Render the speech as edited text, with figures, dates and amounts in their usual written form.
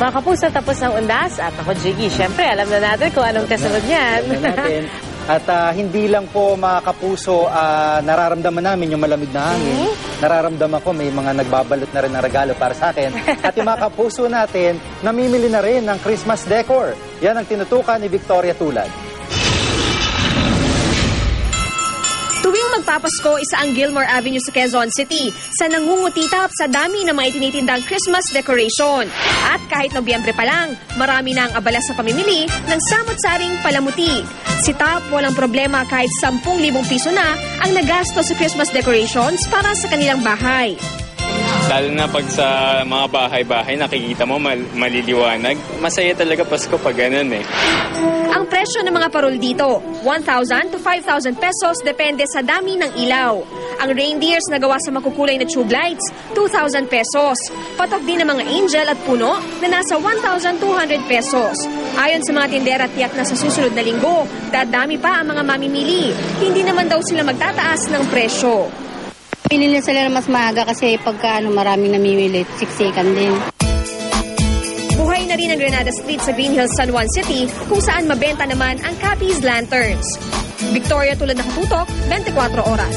Mga kapuso, tapos ng undas at ako, Jiggy. Siyempre, alam na natin kung anong kasunod niyan. Alam na natin. At hindi lang po mga kapuso, nararamdaman namin yung malamig na hangin. Nararamdaman ko may mga nagbabalot na rin ng regalo para sa akin. At yung mga kapuso natin, namimili na rin ng Christmas decor. Yan ang tinutukan ni Victoria Tulad. Tuwing magpapasko, isa ang Gilmore Avenue sa Quezon City sa nangungutitap sa dami ng mga itinitindang Christmas decoration. At kahit Nobyembre pa lang, marami na ang abala sa pamimili ng samot-saring palamuti. Si Tap, walang problema kahit 10,000 piso na ang nagasto sa Christmas decorations para sa kanilang bahay. Lalo na pag sa mga bahay-bahay, nakikita mo maliliwanag. Masaya talaga Pasko pag ganun eh. Ang presyo ng mga parol dito, 1,000 to 5,000 pesos depende sa dami ng ilaw. Ang reindeers na gawa sa makukulay na tube lights, 2,000 pesos. Patok din ng mga angel at puno na nasa 1,200 pesos. Ayon sa mga tindera, tiyak na sa susunod na linggo, dadami pa ang mga mamimili. Hindi naman daw sila magtataas ng presyo. Pili na sila na mas maaga kasi pagka maraming namimili, siksikan din. Buhay na rin ang Granada Street sa Green Hills, San Juan City, kung saan mabenta naman ang Capiz Lanterns. Victoria Tulad, nakatutok, 24 oras.